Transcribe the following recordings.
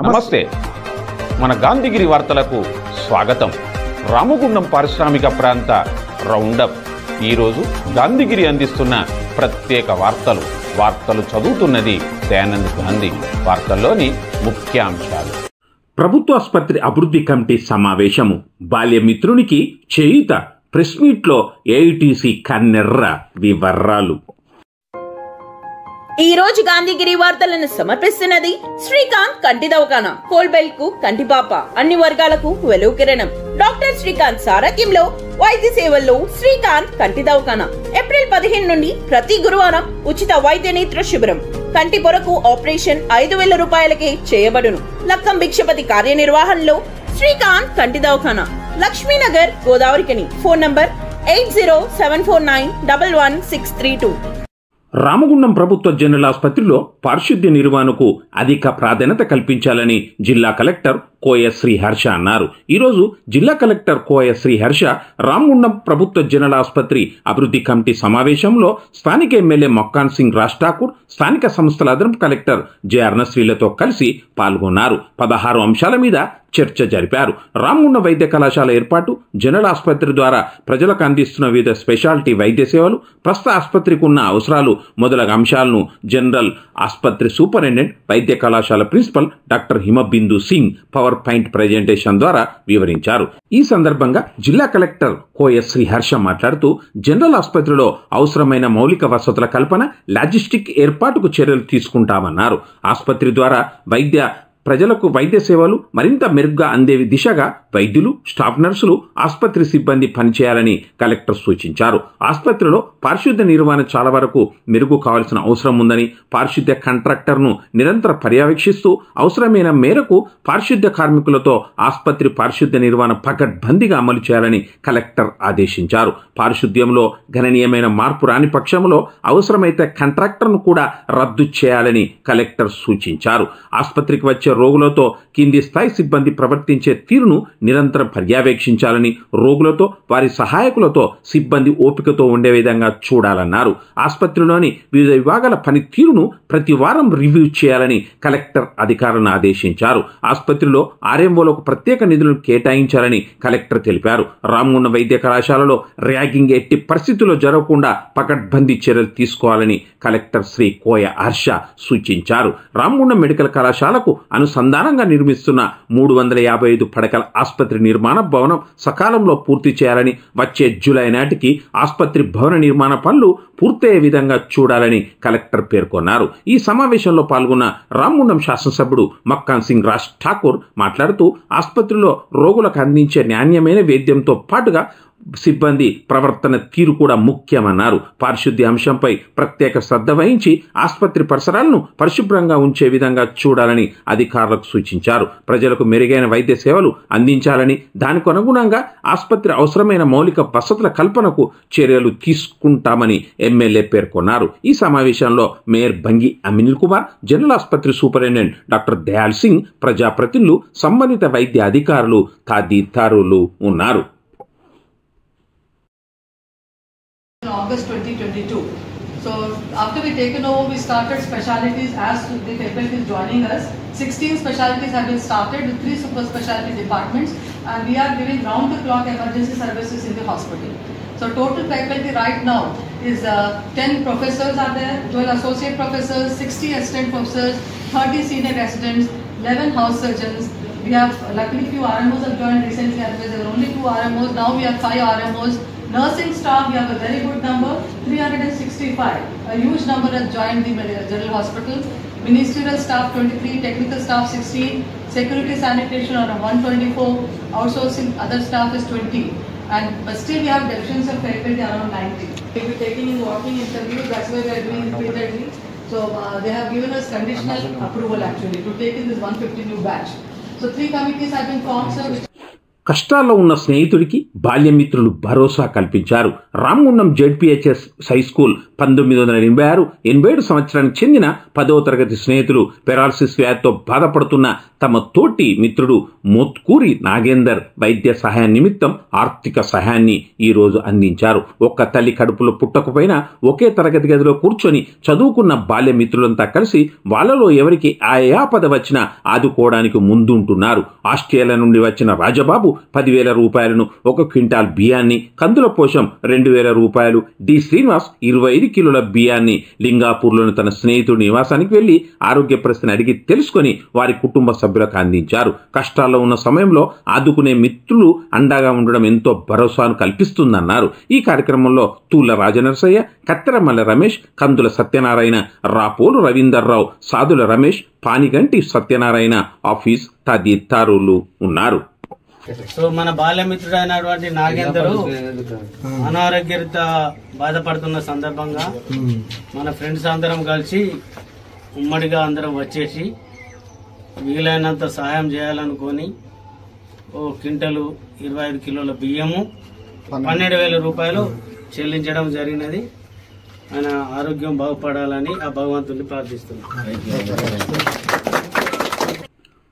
నమస్తే. మన గాంధీగిరి వార్తలకు స్వాగతం. రామగుండం పారిశ్రామిక ప్రాంత రౌండప్. ఈరోజు గాంధీగిరి అందిస్తున్న ప్రత్యేక వార్తలు చదువుతున్నది దయానంద్ గాంధీ. వార్తల్లోని ముఖ్యాంశాలు. ప్రభుత్వ ఆసుపత్రి అభివృద్ధి కమిటీ సమావేశము. బాల్యమిత్రునికి చేయుత. ప్రెస్ మీట్లో ఏఐటీసీ కన్నెర్ర వివరాలు. ఈ రోజు గాంధీగిరి వార్తలను సమర్పిస్తున్నది శ్రీకాంత్ కంటి దవాఖానా. హోల్బెల్ కు కంటిపాప, అన్ని వర్గాలకు వెలుగు కిరణం. డాక్టర్ శ్రీకాంత్ సారథ్యంలో వైద్య సేవల్లో శ్రీకాంత్ కంటి దవాఖానా. ఏప్రిల్ 15 నుండి ప్రతి గురువారం ఉచిత వైద్య నేత్ర శిబిరం. కంటి పొరకు ఆపరేషన్ 5,000 రూపాయలకే చేయబడును. లక్కం భిక్షపతి కార్యనిర్వహణలో శ్రీకాంత్ కంటి దవాఖానా, లక్ష్మీనగర్, గోదావరికని. Phone number 8074911632. రామగుండం ప్రభుత్వ జనరల్ ఆసుపత్రిలో పారిశుద్ధ్య నిర్వహణకు అధిక ప్రాధాన్యత కల్పించాలని జిల్లా కలెక్టర్ కోయ శ్రీహర్ష అన్నారు. ఈరోజు జిల్లా కలెక్టర్ కోయ శ్రీహర్ష రామగుండం ప్రభుత్వ జనరల్ ఆసుపత్రి అభివృద్ధి కమిటీ సమావేశంలో స్థానిక ఎమ్మెల్యే మక్కాన్ సింగ్ రాజ్ ఠాకూర్, స్థానిక సంస్థల అదనపు కలెక్టర్ జె.అర్నశ్రీలతో కలిసి పాల్గొన్నారు. 16 అంశాల మీద చర్చ జరిపారు. రామగుండం వైద్య కళాశాల ఏర్పాటు, జనరల్ ఆసుపత్రి ద్వారా ప్రజలకు అందిస్తున్న వివిధ స్పెషాలిటీ వైద్య సేవలు, ప్రస్తుత ఆసుపత్రికి ఉన్న అవసరాలు మొదలగు అంశాలను జనరల్ ఆసుపత్రి సూపరింటెండెంట్, వైద్య కళాశాల principal doctor Himabindu Singh PowerPoint presentation ద్వారా వివరించారు. ఈ సందర్భంగా జిల్లా కలెక్టర్ కోయ శ్రీహర్ష మాట్లాడుతూ జనరల్ ఆసుపత్రిలో అవసరమైన మౌలిక వసతుల కల్పన, లాజిస్టిక్ ఏర్పాటుకు చర్యలు తీసుకుంటామన్నారు. ఆసుపత్రి ద్వారా ప్రజలకు వైద్య సేవలు మరింత మెరుగ్గా అందే దిశగా వైద్యులు, స్టాఫ్ నర్సులు, ఆసుపత్రి సిబ్బంది పనిచేయాలని కలెక్టర్ సూచించారు. ఆసుపత్రిలో పారిశుద్ధ్య నిర్వహణ చాలా వరకు మెరుగు కావాల్సిన అవసరం ఉందని, పారిశుద్ధ్య కాంట్రాక్టర్ను నిరంతరం పర్యవేక్షిస్తూ అవసరమైన మేరకు పారిశుద్ధ్య కార్మికులతో ఆసుపత్రి పారిశుద్ధ్య నిర్వహణ పకడ్బందీగా అమలు చేయాలని కలెక్టర్ ఆదేశించారు. పారిశుద్ధ్యంలో గణనీయమైన మార్పు రాని పక్షంలో అవసరమైతే కాంట్రాక్టర్ను కూడా రద్దు చేయాలని కలెక్టర్ సూచించారు. ఆసుపత్రికి వచ్చే రోగులతో కింది స్థాయి సిబ్బంది ప్రవర్తించే తీరును నిరంతరం పర్యవేక్షించాలని, రోగులతో వారి సహాయకులతో సిబ్బంది ఓపికతో ఉండే విధంగా చూడాలన్నారు. ఆసుపత్రిలోని వివిధ విభాగాల పనితీరును ప్రతి వారం రివ్యూ చేయాలని కలెక్టర్ అధికారులను ఆదేశించారు. ఆసుపత్రిలో ఆర్ఎంఓలకు ప్రత్యేక నిధులను కేటాయించాలని కలెక్టర్ తెలిపారు. రామగుండం వైద్య కళాశాలలో ర్యాగింగ్ ఎట్టి పరిస్థితుల్లో జరగకుండా పకడ్బందీ చర్యలు తీసుకోవాలని కలెక్టర్ శ్రీ కోయ హర్ష సూచించారు. రామగుండం మెడికల్ కళాశాలకు అనుసంధానంగా నిర్మిస్తున్న 355 పడకల ఆసుపత్రి నిర్మాణ భవనం సకాలంలో పూర్తి చేయాలని, వచ్చే జూలై నాటికి ఆసుపత్రి భవన నిర్మాణ పనులు పూర్తయ్యే విధంగా చూడాలని కలెక్టర్ పేర్కొన్నారు. ఈ సమావేశంలో పాల్గొన్న రామగుండం శాసనసభ్యుడు మక్కాన్ సింగ్ రాజ్ ఠాకూర్ మాట్లాడుతూ ఆసుపత్రిలో రోగులకు అందించే నాణ్యమైన వైద్యంతో పాటుగా సిబ్బంది ప్రవర్తన తీరు కూడా ముఖ్యమన్నారు. పారిశుద్ధ్య అంశంపై ప్రత్యేక శ్రద్ధ వహించి ఆసుపత్రి పరిసరాలను పరిశుభ్రంగా ఉంచే విధంగా చూడాలని అధికారులకు సూచించారు. ప్రజలకు మెరుగైన వైద్య సేవలు అందించాలని, దానికి అనుగుణంగా ఆసుపత్రి అవసరమైన మౌలిక వసతుల కల్పనకు చర్యలు తీసుకుంటామని ఎమ్మెల్యే పేర్కొన్నారు. ఈ సమావేశంలో మేయర్ బంగి అనిల్ కుమార్, జనరల్ ఆసుపత్రి సూపరింటెండెంట్ డాక్టర్ దయాల్ సింగ్, ప్రజాప్రతినిధులు, సంబంధిత వైద్య అధికారులు తదితరులు ఉన్నారు. August 2022. So after we taken over, we started specialities as the faculty is joining us. 16 specialities have been started with 3 super specialty departments, and we are giving round the clock emergency services in the hospital. So total faculty right now is 10 professors are there, 12 associate professors, 60 assistant professors, 30 senior residents, 11 house surgeons. We have luckily few RMOs have joined recently. There were only 2 RMOs. Now we have 5 RMOs. Nursing staff, we have a very good number, 365. A huge number has joined the General Hospital. Ministerial staff 23, technical staff 16, security sanitation are 124, outsourcing other staff is 20. But still we have deficits of faculty around 90. We will be taking in walking interviews, that's why we are doing repeatedly. So they have given us conditional approval actually to take in this 150 new batch. So 3 committees have been formed, sir. కష్టాల్లో ఉన్న స్నేహితుడికి బాల్యమిత్రులు భరోసా కల్పించారు. Ramagundam ZPHS high school 1986-87 సంవత్సరానికి చెందిన 10వ తరగతి స్నేహితులు paralysis వ్యాధితో బాధపడుతున్న తమ తోటి మిత్రుడు మోత్కూరి నాగేందర్ వైద్య సహాయం నిమిత్తం ఆర్థిక సహాయాన్ని ఈరోజు అందించారు. ఒక్క తల్లి కడుపులో పుట్టకపోయినా ఒకే తరగతి గదిలో కూర్చొని చదువుకున్న బాల్యమిత్రులంతా కలిసి వాళ్ళలో ఎవరికి ఆయాపద వచ్చినా ఆదుకోవడానికి ముందుంటున్నారు. ఆస్ట్రేలియా నుండి వచ్చిన రాజబాబు 10,000 రూపాయలను, 1 క్వింటాల్ బియ్యాన్ని, కందుల పోషం 2,000 రూపాయలు, డి శ్రీనివాస్ 25 కిలోల బియ్యాన్ని లింగాపూర్లోని తన స్నేహితుడి నివాసానికి వెళ్లి ఆరోగ్య పరిస్థితిని అడిగి తెలుసుకొని వారి కుటుంబ సభ్యులకు అందించారు. కష్టాల్లో ఉన్న సమయంలో ఆదుకునే మిత్రులు అండగా ఉండడం ఎంతో భరోసాను కల్పిస్తుందన్నారు. ఈ కార్యక్రమంలో తూళ్ల రాజనరసయ్య, కత్తెరమల్ల రమేష్, కందుల సత్యనారాయణ, రాపోలు రవీందర్రావు, సాదుల రమేష్, పానిగంటి సత్యనారాయణ ఆఫీస్ తదితరులు ఉన్నారు. సో మన బాల్యమిత్రుడు అయినటువంటి నాగేందరు అనారోగ్యరీత్యా బాధపడుతున్న సందర్భంగా మన ఫ్రెండ్స్ అందరం కలిసి ఉమ్మడిగా అందరం వచ్చేసి వీలైనంత సహాయం చేయాలనుకొని 1 క్వింటలు 25 కిలోల బియ్యము 12,000 రూపాయలు చెల్లించడం జరిగినది. ఆయన ఆరోగ్యం బాగుపడాలని ఆ భగవంతుని ప్రార్థిస్తున్నాం.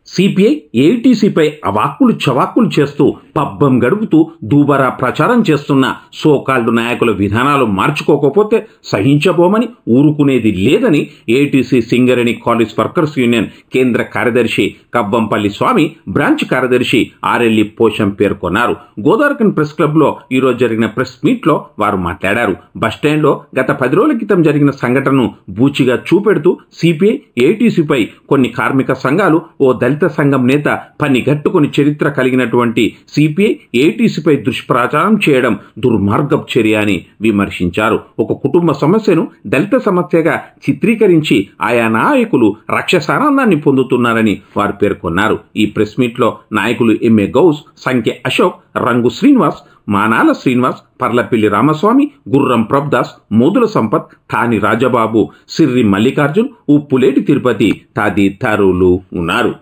సిపిఐ ఏఐటీసీపై అవాక్కులు చవాక్కులు చేస్తూ పబ్బం గడుపుతూ దూబరా ప్రచారం చేస్తున్న సోకాల్డ్ నాయకుల విధానాలు మార్చుకోకపోతే సహించబోమని ఊరుకునేది లేదని AITC Singareni college workers union కేంద్ర కార్యదర్శి కబ్బంపల్లి స్వామి, బ్రాంచ్ కార్యదర్శి ఆర్ఎల్ఈ పోషం పేర్కొన్నారు. గోదావరికన్ ప్రెస్ క్లబ్లో ఈరోజు జరిగిన ప్రెస్ మీట్లో వారు మాట్లాడారు. బస్టాండ్లో గత 10 రోజుల క్రితం జరిగిన సంఘటనను బూచిగా చూపెడుతూ సిపిఐ ఏఐటీసీపై కొన్ని కార్మిక సంఘాలు, ఓ దళిత సంఘం నేత పనిగట్టుకుని చరిత్ర కలిగినటువంటి సిపిఐ ఏఐటీసీపై దుష్ప్రచారం చేయడం దుర్మార్గపు చర్య అని విమర్శించారు. ఒక కుటుంబ సమస్యను దళిత సమస్యగా చిత్రీకరించి ఆయా నాయకులు రాక్షసానందాన్ని పొందుతున్నారని వారు పేర్కొన్నారు. ఈ ప్రెస్ మీట్లో నాయకులు ఎంఏ గౌస్, సంఖ్య అశోక్, రంగు శ్రీనివాస్, మానాల శ్రీనివాస్, పర్లపిల్లి రామస్వామి, గుర్రం ప్రభుదాస్, మోదుల సంపత్, ఠాని రాజబాబు, సిర్రి మల్లికార్జున్, ఉప్పులేటి తిరుపతి తదితరులు ఉన్నారు.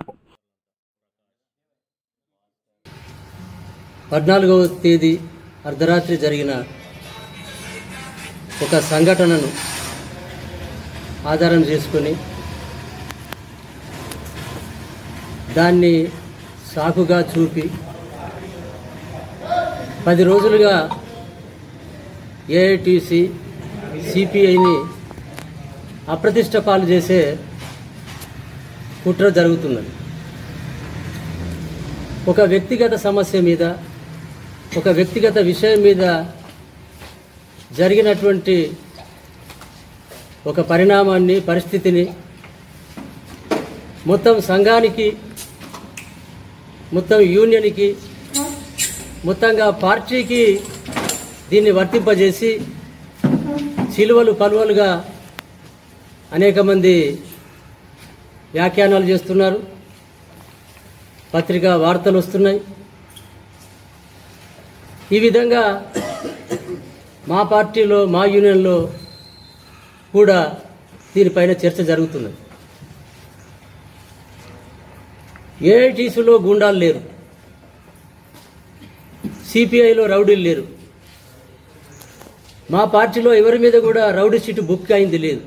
14వ తేదీ అర్ధరాత్రి జరిగిన ఒక సంఘటనను ఆధారం చేసుకొని దాన్ని సాకుగా చూపి 10 రోజులుగా ఏఐటీసీ సిపిఐని అప్రతిష్ట పాలు చేసే కుట్ర జరుగుతున్నది. ఒక వ్యక్తిగత సమస్య మీద, ఒక వ్యక్తిగత విషయం మీద జరిగినటువంటి ఒక పరిణామాన్ని, పరిస్థితిని మొత్తం సంఘానికి, మొత్తం యూనియన్కి, మొత్తంగా పార్టీకి దీన్ని వర్తింపజేసి చిలువలు పలువలుగా అనేక మంది వ్యాఖ్యానాలు చేస్తున్నారు. పత్రికా వార్తలు వస్తున్నాయి. ఈ విధంగా మా పార్టీలో, మా యూనియన్లో కూడా దీనిపైన చర్చ జరుగుతున్నది. ఏఐటీసీలో గూండాలు లేరు, సిపిఐలో రౌడీలు లేరు. మా పార్టీలో ఎవరి మీద కూడా రౌడీ షీట్ బుక్ అయింది లేదు.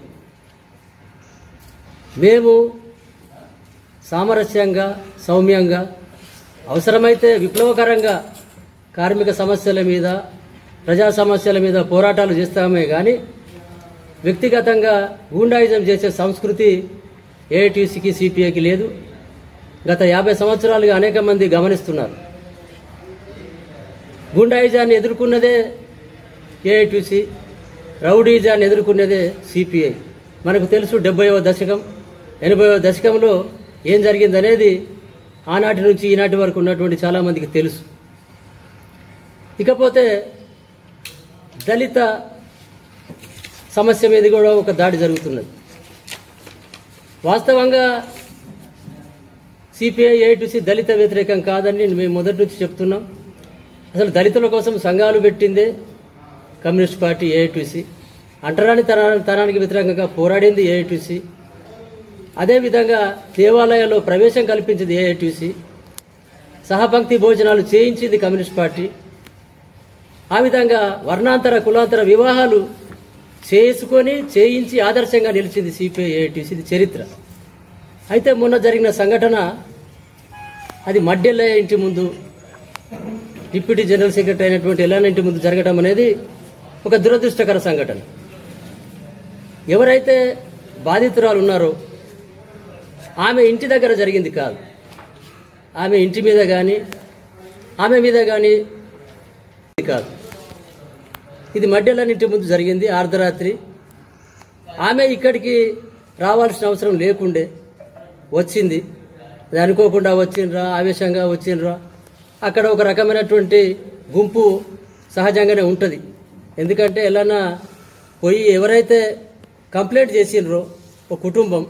మేము సామరస్యంగా, సౌమ్యంగా, అవసరమైతే విప్లవకరంగా కార్మిక సమస్యల మీద, ప్రజా సమస్యల మీద పోరాటాలు చేస్తామే కానీ వ్యక్తిగతంగా గూండాయిజం చేసే సంస్కృతి ఏఐటీసీకి, సిపిఐకి లేదు. గత 50 సంవత్సరాలుగా అనేక మంది గమనిస్తున్నారు. గూండాయిజాన్ని ఎదుర్కొన్నదే ఏఐటీసీ, రౌడీజాన్ని ఎదుర్కొన్నదే సిపిఐ. మనకు తెలుసు 70వ దశకం, 80వ దశకంలో ఏం జరిగిందనేది ఆనాటి నుంచి ఈనాటి వరకు ఉన్నటువంటి చాలామందికి తెలుసు. ఇకపోతే దళిత సమస్య మీద కూడా ఒక దాడి జరుగుతున్నది. వాస్తవంగా సిపిఐ, ఏఐటీసీ దళిత వ్యతిరేకం కాదని మేము మొదటి నుంచి చెప్తున్నాం. అసలు దళితుల కోసం సంఘాలు పెట్టిందే కమ్యూనిస్ట్ పార్టీ ఏఐటీసీ. అంటరాని తనానికి వ్యతిరేకంగా పోరాడింది ఏఐటీసీ. అదేవిధంగా దేవాలయాల్లో ప్రవేశం కల్పించింది ఏఐటీసీ. సహపంక్తి భోజనాలు చేయించింది కమ్యూనిస్ట్ పార్టీ. ఆ విధంగా వర్ణాంతర కులాంతర వివాహాలు చేయించి ఆదర్శంగా నిలిచింది సిపిఐ ఏఐటీసీ. ఇది చరిత్ర. అయితే మొన్న జరిగిన సంఘటన అది మడ్డెల్లయ్య ఇంటి ముందు, డిప్యూటీ జనరల్ సెక్రటరీ అయినటువంటి ఎల్లన్న ఇంటి ముందు జరగడం అనేది ఒక దురదృష్టకర సంఘటన. ఎవరైతే బాధితురాలు ఉన్నారో ఆమె ఇంటి దగ్గర జరిగింది కాదు, ఆమె ఇంటి మీద కానీ ఆమె మీద కానీ కాదు. ఇది మడ్డెల్లన్న ఇంటి ముందు జరిగింది అర్ధరాత్రి. ఆమె ఇక్కడికి రావాల్సిన అవసరం లేకుండే వచ్చింది. అది అనుకోకుండా వచ్చిండ్రా, ఆవేశంగా వచ్చిండ్రా, అక్కడ ఒక రకమైనటువంటి గుంపు సహజంగానే ఉంటుంది. ఎందుకంటే ఎల్లన్న పోయి ఎవరైతే కంప్లైంట్ చేసిండ్రో ఒక కుటుంబం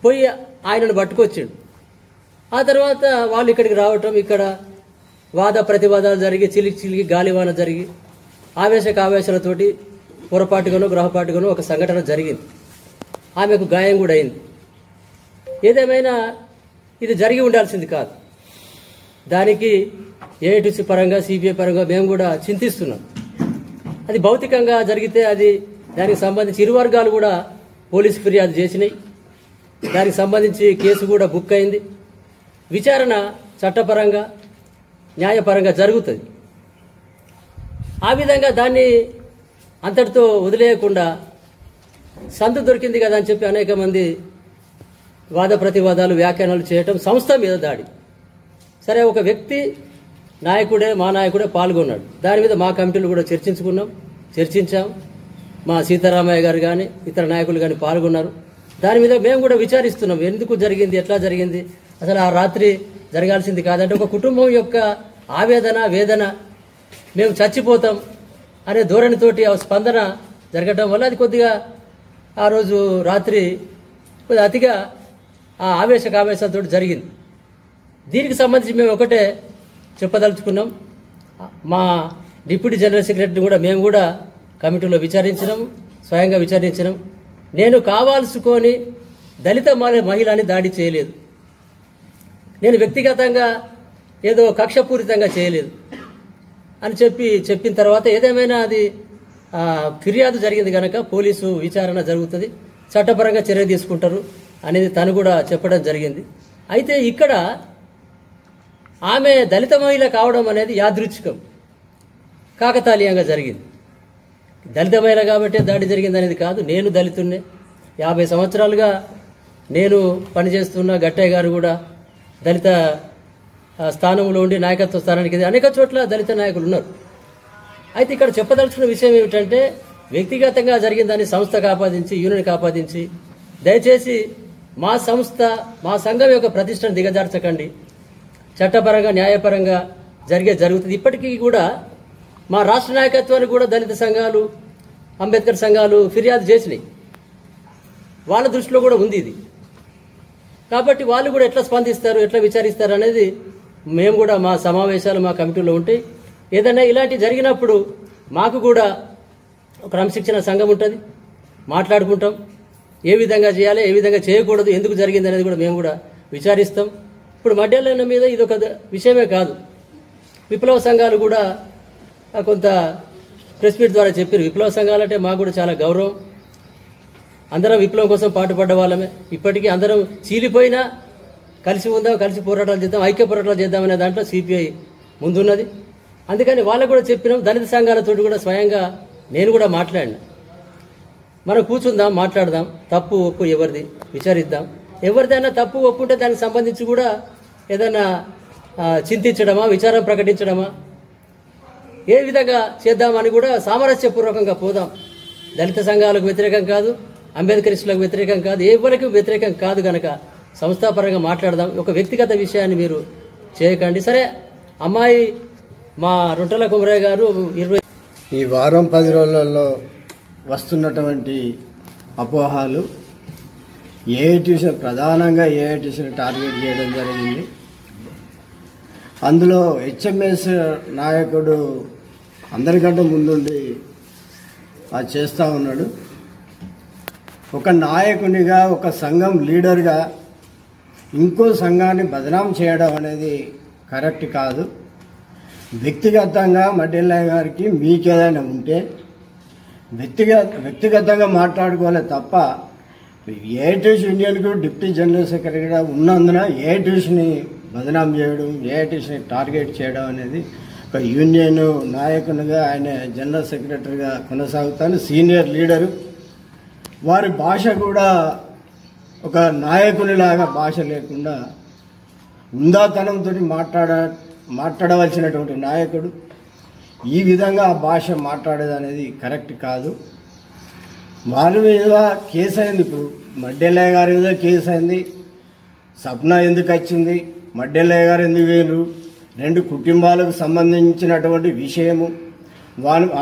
పోయి ఆయనను పట్టుకొచ్చిండు. ఆ తర్వాత వాళ్ళు ఇక్కడికి రావటం, ఇక్కడ వాద ప్రతివాదాలు జరిగి చిలికి గాలివాన జరిగి ఆవేశకావేశాలతోటి పొరపాటుగానో గ్రహపాటుగానో ఒక సంఘటన జరిగింది. ఆమెకు గాయం కూడా అయింది. ఏదేమైనా ఇది జరిగి ఉండాల్సింది కాదు. దానికి ఏఐటీసీ పరంగా సిపిఐ పరంగా మేము కూడా చింతిస్తున్నాం. అది భౌతికంగా జరిగితే అది దానికి సంబంధించి ఇరు వర్గాలు కూడా పోలీసు ఫిర్యాదు చేసినాయి. దానికి సంబంధించి కేసు కూడా బుక్ అయింది. విచారణ చట్టపరంగా న్యాయపరంగా జరుగుతుంది. ఆ విధంగా దాన్ని అంతటితో వదిలేయకుండా సందు దొరికింది కదా అని చెప్పి అనేక మంది వాద ప్రతివాదాలు వ్యాఖ్యానాలు చేయటం, సంస్థ మీద దాడి. సరే, ఒక వ్యక్తి మా నాయకుడే పాల్గొన్నాడు. దాని మీద మా కమిటీలు కూడా చర్చించాం. మా సీతారామయ్య గారు కానీ ఇతర నాయకులు కానీ పాల్గొన్నారు. దాని మీద మేము కూడా విచారిస్తున్నాం. ఎందుకు జరిగింది, ఎట్లా జరిగింది, అసలు ఆ రాత్రి జరగాల్సింది కాదంటే ఒక కుటుంబం యొక్క ఆవేదన వేదన, మేము చచ్చిపోతాం అనే ధోరణితోటి ఆ స్పందన జరగటం వల్ల అది కొద్దిగా ఆ రోజు రాత్రి కొద్దిగా అతిగా ఆ ఆవేశాలతో జరిగింది. దీనికి సంబంధించి మేము ఒకటే చెప్పదలుచుకున్నాం. మా డిప్యూటీ జనరల్ సెక్రటరీని కూడా మేము కూడా కమిటీలో స్వయంగా విచారించినాం. నేను కావాల్సుకొని దళిత మహిళని దాడి చేయలేదు. నేను వ్యక్తిగతంగా ఏదో కక్షపూరితంగా చేయలేదు అని చెప్పిన తర్వాత ఏదేమైనా అది ఫిర్యాదు జరిగింది కనుక పోలీసు విచారణ జరుగుతుంది, చట్టపరంగా చర్య తీసుకుంటారు అనేది తను కూడా చెప్పడం జరిగింది. అయితే ఇక్కడ ఆమె దళిత మహిళ కావడం అనేది యాదృచ్ఛికం, కాకతాళీయంగా జరిగింది. దళిత మహిళ కాబట్టి దాడి జరిగింది అనేది కాదు. నేను దళితున్నే, 50 సంవత్సరాలుగా నేను పనిచేస్తున్న గట్టయ్య గారు కూడా దళిత స్థానంలో ఉండి నాయకత్వ స్థానానికి అనేక చోట్ల దళిత నాయకులు ఉన్నారు. అయితే ఇక్కడ చెప్పదలుచుకున్న విషయం ఏమిటంటే వ్యక్తిగతంగా జరిగిందని సంస్థకు ఆపాదించి యూనియన్కి ఆపాదించి దయచేసి మా సంఘం యొక్క ప్రతిష్టను దిగజార్చకండి. చట్టపరంగా న్యాయపరంగా జరుగుతుంది. ఇప్పటికీ కూడా మా రాష్ట్ర నాయకత్వానికి కూడా దళిత సంఘాలు, అంబేద్కర్ సంఘాలు ఫిర్యాదు చేసినాయి. వాళ్ళ దృష్టిలో కూడా ఉంది ఇది. కాబట్టి వాళ్ళు కూడా ఎట్లా స్పందిస్తారు, ఎట్లా విచారిస్తారు అనేది మేము కూడా మా సమావేశాలు మా కమిటీలో ఉంటాయి. ఏదైనా ఇలాంటి జరిగినప్పుడు మాకు కూడా ఒక క్రమశిక్షణ సంఘం ఉంటుంది, మాట్లాడుకుంటాం. ఏ విధంగా చేయాలి, ఏ విధంగా చేయకూడదు, ఎందుకు జరిగింది అనేది కూడా మేము కూడా విచారిస్తాం. ఇప్పుడు మడ్డెల్లన్న మీద ఇది ఒక విషయమే కాదు, విప్లవ సంఘాలు కూడా కొంత ప్రెస్ మీట్ ద్వారా చెప్పారు. విప్లవ సంఘాలు అంటే మాకు కూడా చాలా గౌరవం. అందరం విప్లవం కోసం పాటుపడ్డ వాళ్ళమే. ఇప్పటికీ అందరం చీలిపోయినా కలిసి ఉందాం, కలిసి పోరాటాలు చేద్దాం, ఐక్య పోరాటాలు చేద్దామనే దాంట్లో సిపిఐ ముందున్నది. అందుకని వాళ్ళకు కూడా చెప్పినాం. దళిత సంఘాలతో కూడా స్వయంగా నేను కూడా మాట్లాడినా. మనం కూర్చుందాం, మాట్లాడదాం, తప్పు ఒప్పు ఎవరిది విచారిద్దాం. ఎవరిదైనా తప్పు ఒప్పు ఉంటే దానికి సంబంధించి కూడా ఏదైనా చింతించడమా, విచారం ప్రకటించడమా, ఏ విధంగా చేద్దామని కూడా సామరస్యపూర్వకంగా పోదాం. దళిత సంఘాలకు వ్యతిరేకం కాదు, అంబేద్కరిస్టులకు వ్యతిరేకం కాదు, ఎవరికి వ్యతిరేకం కాదు కనుక సంస్థాపరంగా మాట్లాడదాం. ఒక వ్యక్తిగత విషయాన్ని మీరు చేయకండి. సరే, అమ్మాయి మా రొట్టెల కుమరయ్య గారు ఈ వారం 10 రోజులలో వస్తున్నటువంటి అపోహాలు ప్రధానంగా ఏఐటీసీని టార్గెట్ చేయడం జరిగింది. అందులో హెచ్ఎంఎస్ నాయకుడు అందరికంటే ముందుండి అది చేస్తూ ఉన్నాడు. ఒక నాయకునిగా, ఒక సంఘం లీడర్గా ఇంకో సంఘాన్ని బదనాం చేయడం అనేది కరెక్ట్ కాదు. వ్యక్తిగతంగా మడ్డెల్లయ్య గారికి మీకేదైనా ఉంటే వ్యక్తిగతంగా మాట్లాడుకోవాలి తప్ప ఏఐటీసీ యూనియన్కు డిప్యూటీ జనరల్ సెక్రటరీగా ఉన్నందున ఏఐటీసీని బదనాం చేయడం, ఏఐటీసీని టార్గెట్ చేయడం అనేది ఒక యూనియన్ నాయకునిగా ఆయన జనరల్ సెక్రటరీగా కొనసాగుతాను. సీనియర్ లీడరు, వారి భాష కూడా ఒక నాయకునిలాగా భాష లేకుండా ఉందాతనంతో మాట్లాడవలసినటువంటి నాయకుడు ఈ విధంగా ఆ భాష మాట్లాడేది అనేది కరెక్ట్ కాదు. వారి మీద కేసు అయింది. ఇప్పుడు మడ్డెల్లయ్య గారి మీద కేసు అయింది. సప్న ఎందుకు వచ్చింది, మడ్డెల్లయ్య గారు ఎందుకు వేరు, 2 కుటుంబాలకు సంబంధించినటువంటి విషయము.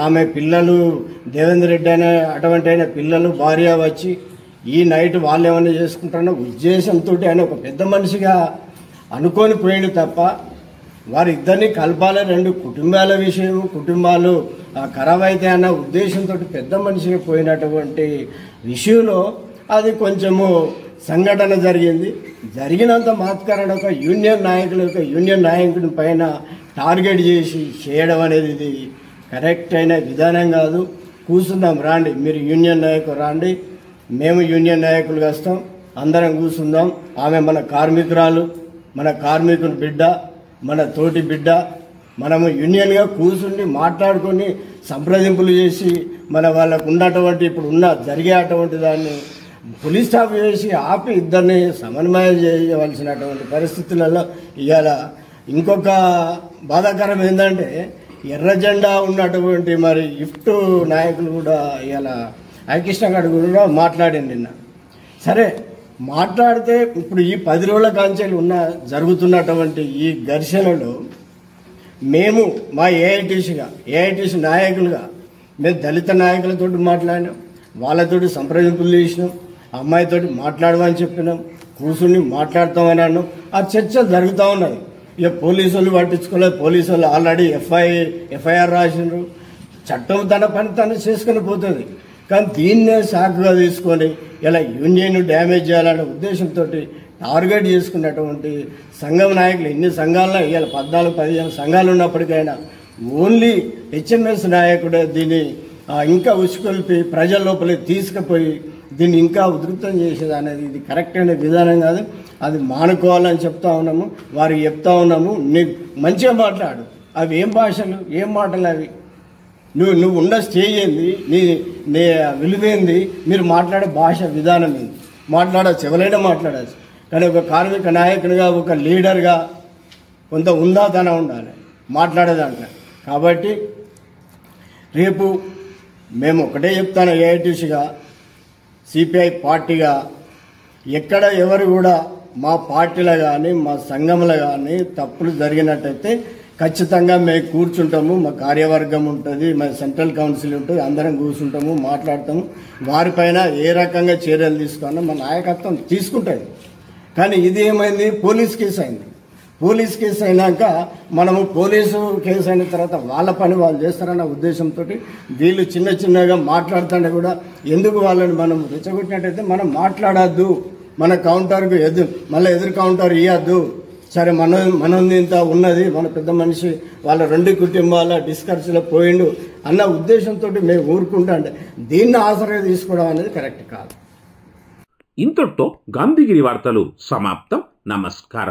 ఆమె పిల్లలు దేవేందర్ రెడ్డి అనే అటువంటి పిల్లలు భార్య వచ్చి ఈ నైట్ వాళ్ళు ఏమైనా చేసుకుంటారన్న ఉద్దేశంతో ఆయన ఒక పెద్ద మనిషిగా అనుకొని పోయిండు తప్ప వారిద్దరిని కలపాలి, 2 కుటుంబాల విషయం, కుటుంబాలు ఖరాబ్ అయితే అన్న ఉద్దేశంతో పెద్ద మనిషిగా పోయినటువంటి విషయంలో అది కొంచెము సంఘటన జరిగినంత మాత్రం ఒక యూనియన్ నాయకుడి పైన టార్గెట్ చేసి చేయడం అనేది ఇది కరెక్ట్ అయిన విధానం కాదు. కూర్చుందాం, రాండి, మీరు యూనియన్ నాయకులు రాండి, మేము యూనియన్ నాయకులు వస్తాం, అందరం కూర్చుందాం. ఆమె మన కార్మికురాలు, మన కార్మికుల బిడ్డ, మన తోటి బిడ్డ. మనము యూనియన్గా కూర్చుని మాట్లాడుకొని సంప్రదింపులు చేసి వాళ్ళకు ఉన్నటువంటి జరిగే అటువంటి దాన్ని పోలీస్ స్టాఫ్ చేసి ఆపి ఇద్దరిని సమన్వయం చేయవలసినటువంటి పరిస్థితులలో ఇవాళ ఇంకొక బాధాకరం ఏంటంటే ఎర్ర జెండా ఉన్నటువంటి మరి ఇఫ్ట్ నాయకులు కూడా ఇవాళ ఐకృష్ణ గారు కూడా మాట్లాడింది నిన్న. సరే, మాట్లాడితే ఇప్పుడు ఈ 10 రోజుల కాంచెలు జరుగుతున్నటువంటి ఈ ఘర్షణలో మేము మా ఏఐటీసీ నాయకులుగా మేము దళిత నాయకులతో మాట్లాడినాం, వాళ్ళతోటి సంప్రదింపులు చేసినాం, అమ్మాయితోటి మాట్లాడమని చెప్పినాం, కూర్చుని మాట్లాడతామని అన్నాం. ఆ చర్చలు జరుగుతూ ఉన్నాయి. ఇక పోలీసు వాళ్ళు పట్టించుకోలేదు. పోలీసు వాళ్ళు ఆల్రెడీ ఎఫ్ఐఆర్ రాసినారు. చట్టం తన పని తను చేసుకుని పోతుంది. కానీ దీన్నే సాకుగా తీసుకొని ఇలా యూనియన్ డ్యామేజ్ చేయాలనే ఉద్దేశంతో టార్గెట్ చేసుకున్నటువంటి సంఘం నాయకులు ఎన్ని సంఘాల్లో ఇవాళ 14-15 సంఘాలు ఉన్నప్పటికైనా ఓన్లీ హెచ్ఎంఎస్ నాయకుడే దీన్ని ఇంకా ఉసుకొల్పి ప్రజల లోపలికి తీసుకుపోయి దీన్ని ఇంకా ఉధృతం చేసేది అనేది ఇది కరెక్ట్ అయిన విధానం కాదు. అది మానుకోవాలని చెప్తా ఉన్నాము, వారికి చెప్తా ఉన్నాము. నీకు మంచిగా మాట్లాడు. అవి ఏం భాషలు, ఏం మాటలు అవి? నువ్వు ఉన్న స్టేజ్ ఏంది, నీ విలువేంది, మీరు మాట్లాడే భాష విధానం ఏంది? మాట్లాడచ్చు, ఎవరైనా మాట్లాడచ్చు. కానీ ఒక కార్మిక నాయకునిగా, ఒక లీడర్గా కొంత ఉందాతనం ఉండాలి మాట్లాడేదాంట్లో. కాబట్టి రేపు మేము ఒకటే చెప్తాను, ఏఐటీసీగా, సిపిఐ పార్టీగా, ఎక్కడ ఎవరు కూడా మా పార్టీలో కానీ మా సంఘంలో కానీ తప్పులు జరిగినట్టయితే ఖచ్చితంగా మేము కూర్చుంటాము. మా కార్యవర్గం ఉంటుంది, మా సెంట్రల్ కౌన్సిల్ ఉంటుంది, అందరం కూర్చుంటాము, మాట్లాడతాము. వారిపైన ఏ రకంగా చర్యలు తీసుకున్నా మా నాయకత్వం తీసుకుంటుంది. కానీ ఇది ఏమైంది, పోలీస్ కేసు అయింది. పోలీస్ కేసు అయినాక మనము పోలీసు కేసు అయిన తర్వాత వాళ్ళ పని వాళ్ళు చేస్తారన్న ఉద్దేశంతో వీళ్ళు చిన్నగా మాట్లాడుతుంటే కూడా ఎందుకు వాళ్ళని మనం రెచ్చగొట్టినట్టయితే మనం మాట్లాడద్దు, మన కౌంటర్కు మళ్ళీ ఎదురు కౌంటర్ ఇవ్వద్దు. సరే, మనది ఇంత ఉన్నది, మన పెద్ద మనిషి వాళ్ళ 2 కుటుంబాల డిస్కర్స్లో పోయిండు అన్న ఉద్దేశంతో మేము ఊరుకుంటా అంటే దీన్ని ఆసరా తీసుకోవడం అనేది కరెక్ట్ కాదు. ఇంతటితో గాంధీగిరి వార్తలు సమాప్తం. నమస్కారం.